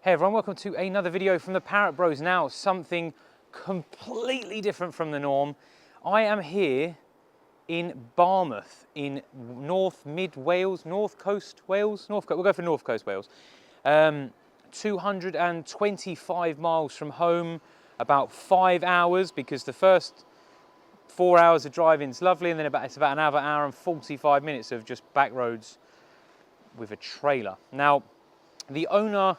Hey everyone, welcome to another video from the Parrott Bros. Now, something completely different from the norm. I am here in Barmouth in North Coast Wales. We'll go for North Coast Wales. 225 miles from home, about 5 hours, because the first 4 hours of driving is lovely, and then it's about another hour and 45 minutes of just back roads with a trailer. Now, the owner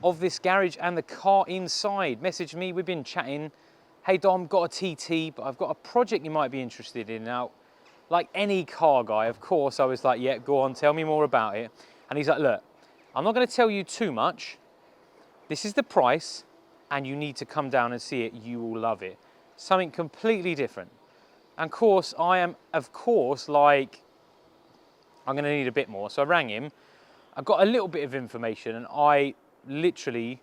of this garage and the car inside messaged me. We've been chatting. Hey Dom, got a TT, but I've got a project you might be interested in. Now, like any car guy, of course, I was like, yeah, go on, tell me more about it. And he's like, look, I'm not going to tell you too much. This is the price, and you need to come down and see it. You will love it. Something completely different. And of course, I'm going to need a bit more. So I rang him. I got a little bit of information, and I literally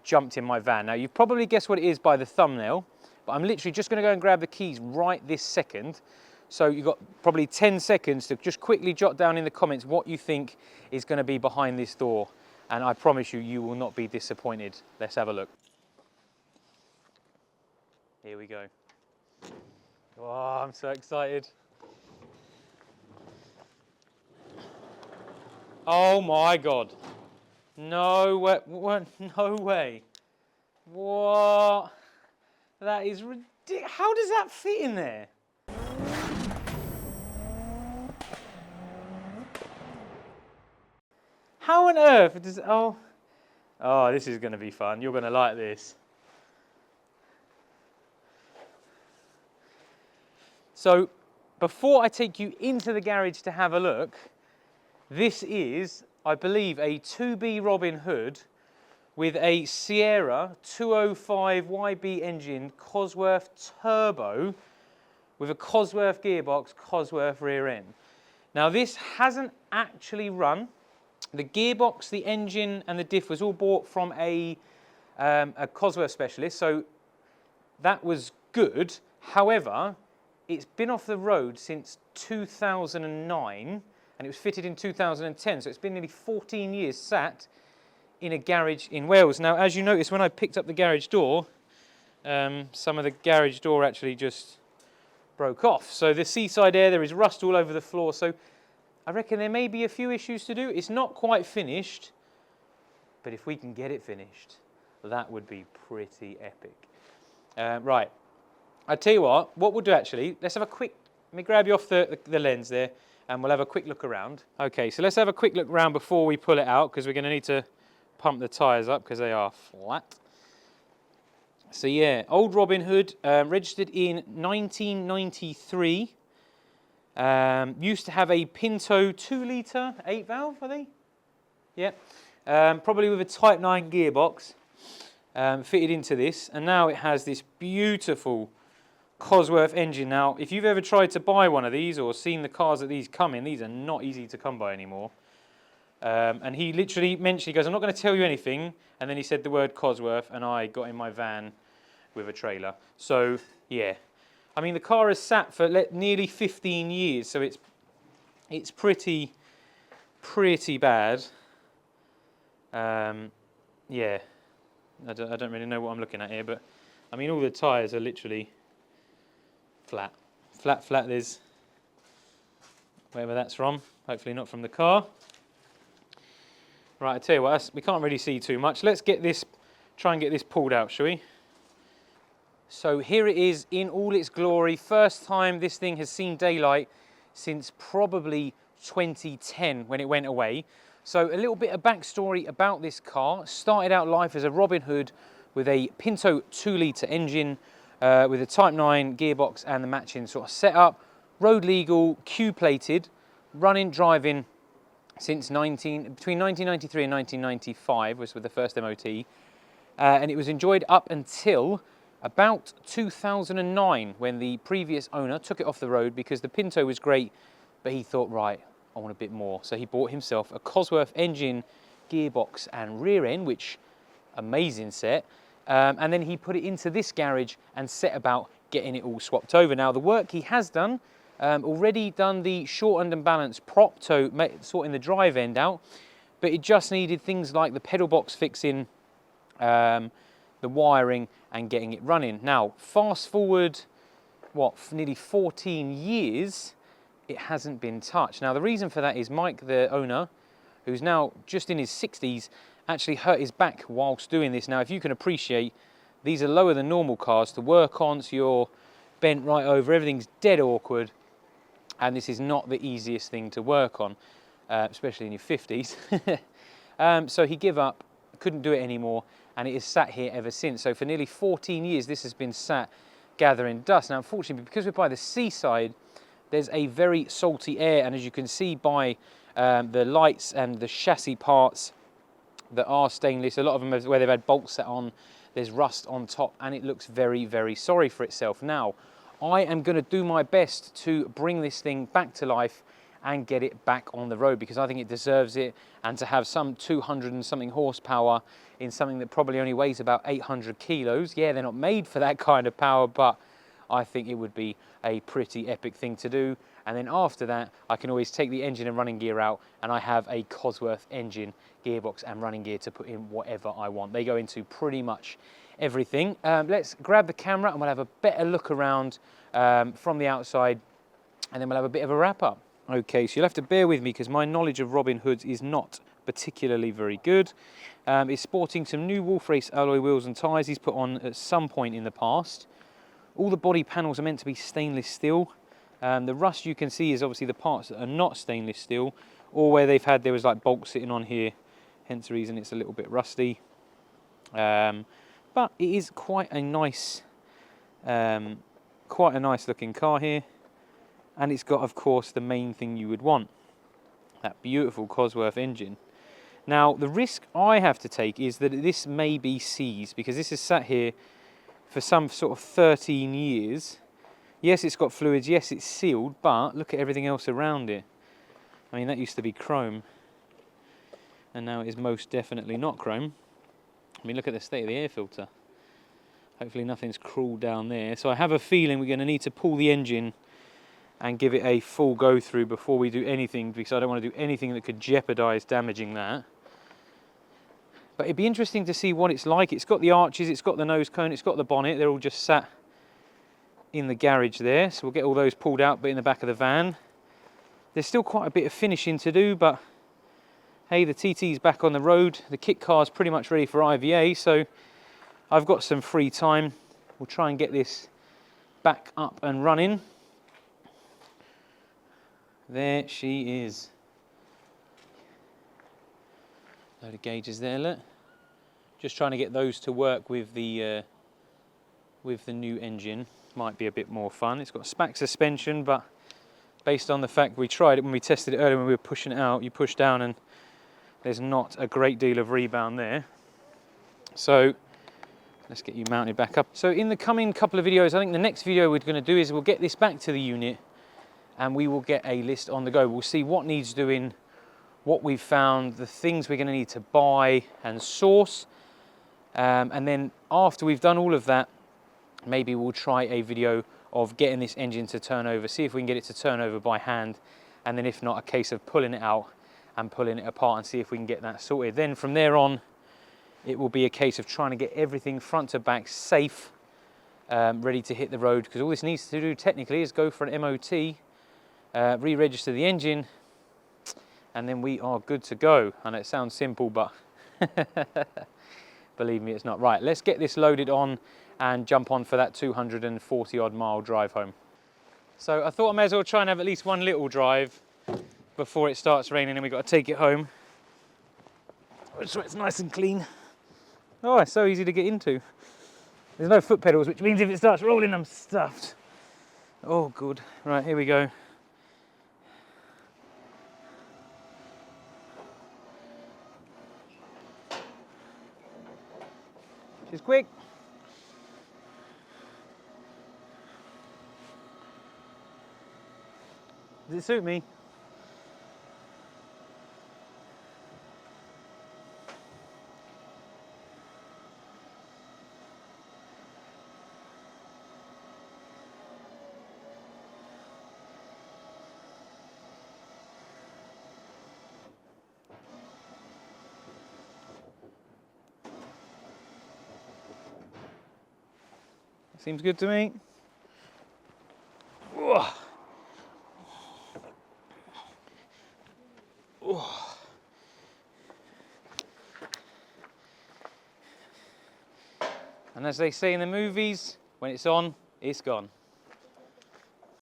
jumped in my van. Now, you've probably guessed what it is by the thumbnail, but I'm literally just going to go and grab the keys right this second. So you've got probably 10 seconds to just quickly jot down in the comments what you think is going to be behind this door. And I promise you, you will not be disappointed. Let's have a look. Here we go. Oh, I'm so excited. Oh my God. No way, no way. What? That is ridiculous. How does that fit in there? How on earth does, oh, this is gonna be fun. You're gonna like this. So, before I take you into the garage to have a look, this is, I believe, a 2B Robin Hood with a Sierra 205 YB engine, Cosworth turbo, with a Cosworth gearbox, Cosworth rear end. Now, this hasn't actually run. The gearbox, the engine, and the diff was all bought from a Cosworth specialist, so that was good. However, it's been off the road since 2009, and it was fitted in 2010, so it's been nearly 14 years sat in a garage in Wales. Now, as you notice, when I picked up the garage door, some of the garage door actually just broke off. So the seaside air, there is rust all over the floor, so I reckon there may be a few issues to do. It's not quite finished, but if we can get it finished, that would be pretty epic. Right, I tell you what we'll do actually, let's have a quick, let me grab you off the lens there, and we'll have a quick look around. Okay, so let's have a quick look around before we pull it out, because we're going to need to pump the tyres up because they are flat. So yeah, old Robin Hood, registered in 1993. Used to have a Pinto 2-litre 8-valve, are they? Yeah. Probably with a Type 9 gearbox fitted into this, and now it has this beautiful Cosworth engine. Now, if you've ever tried to buy one of these or seen the cars that these come in, these are not easy to come by anymore. And he literally mentioned, he goes, I'm not going to tell you anything, and then he said the word Cosworth, and I got in my van with a trailer. So, yeah. I mean, the car has sat for nearly 15 years, so it's pretty bad. Yeah, I don't really know what I'm looking at here, but I mean, all the tyres are literally flat. There's wherever that's from. Hopefully not from the car. Right, I tell you what, we can't really see too much. Let's try and get this pulled out, shall we? So here it is in all its glory. First time this thing has seen daylight since probably 2010 when it went away. So a little bit of backstory about this car. Started out life as a Robin Hood with a Pinto 2-litre engine with a Type 9 gearbox and the matching sort of setup. Road legal, Q-plated, running, driving since between 1993 and 1995 was with the first MOT. And it was enjoyed up until about 2009, when the previous owner took it off the road because the Pinto was great, but he thought, right, I want a bit more. So he bought himself a Cosworth engine, gearbox and rear end, which, amazing set. And then he put it into this garage and set about getting it all swapped over. Now, the work he has done, already done the shortened and balanced prop, sorting the drive end out, but it just needed things like the pedal box fixing the wiring and getting it running. Now, fast forward, what, nearly 14 years, it hasn't been touched. Now, the reason for that is Mike, the owner, who's now just in his 60s, actually hurt his back whilst doing this. Now, if you can appreciate, these are lower than normal cars to work on, so you're bent right over, everything's dead awkward, and this is not the easiest thing to work on, especially in your 50s. So he gave up, couldn't do it anymore, and it has sat here ever since. So for nearly 14 years, this has been sat gathering dust. Now, unfortunately, because we're by the seaside, there's a very salty air, and as you can see by the lights and the chassis parts that are stainless, a lot of them where they've had bolts set on, there's rust on top, and it looks very, very sorry for itself. Now, I am going to do my best to bring this thing back to life and get it back on the road, because I think it deserves it, and to have some 200 and something horsepower in something that probably only weighs about 800 kilos. Yeah, they're not made for that kind of power, but I think it would be a pretty epic thing to do. And then after that, I can always take the engine and running gear out, and I have a Cosworth engine, gearbox and running gear to put in whatever I want. They go into pretty much everything. Let's grab the camera and we'll have a better look around from the outside, and then we'll have a bit of a wrap up. Okay, so you'll have to bear with me because my knowledge of Robin Hoods is not particularly very good. It's sporting some new Wolf Race alloy wheels and tyres he's put on at some point in the past. All the body panels are meant to be stainless steel. The rust you can see is obviously the parts that are not stainless steel, or where they've had, there was like bolts sitting on here, hence the reason it's a little bit rusty. But it is quite a nice looking car here, and it's got, of course, the main thing you would want, that beautiful Cosworth engine. Now, the risk I have to take is that this may be seized, because this has sat here for some sort of 13 years. Yes, it's got fluids, yes, it's sealed, but look at everything else around it. I mean, that used to be chrome, and now it is most definitely not chrome. I mean, look at the state of the air filter. Hopefully nothing's crawled down there. So I have a feeling we're going to need to pull the engine and give it a full go through before we do anything, because I don't want to do anything that could jeopardize damaging that. But it'd be interesting to see what it's like. It's got the arches, it's got the nose cone, it's got the bonnet. They're all just sat in the garage there. So we'll get all those pulled out, but in the back of the van. There's still quite a bit of finishing to do, but hey, the TT's back on the road. The kit car's pretty much ready for IVA, so I've got some free time. We'll try and get this back up and running. There she is. Load of gauges there, look. Just trying to get those to work with the new engine. Might be a bit more fun. It's got SPAC suspension, but based on the fact we tried it when we tested it earlier, when we were pushing it out, you push down and there's not a great deal of rebound there. So let's get you mounted back up. So in the coming couple of videos, I think the next video we're going to do is we'll get this back to the unit and we will get a list on the go. We'll see what needs doing, what we've found, the things we're going to need to buy and source. And then after we've done all of that, maybe we'll try a video of getting this engine to turn over, see if we can get it to turn over by hand, and then if not, a case of pulling it out and pulling it apart and see if we can get that sorted. Then from there on, it will be a case of trying to get everything front to back safe, ready to hit the road, because all this needs to do technically is go for an MOT, re-register the engine, and then we are good to go. I know it sounds simple, but believe me, it's not. Right, let's get this loaded on and jump on for that 240 odd mile drive home. So I thought I may as well try and have at least one little drive before it starts raining and we've got to take it home. So it's nice and clean. Oh, it's so easy to get into. There's no foot pedals, which means if it starts rolling, I'm stuffed. Oh, good. Right, here we go. Just quick. Does it suit me? Seems good to me. Oh. Oh. And as they say in the movies, when it's on, it's gone.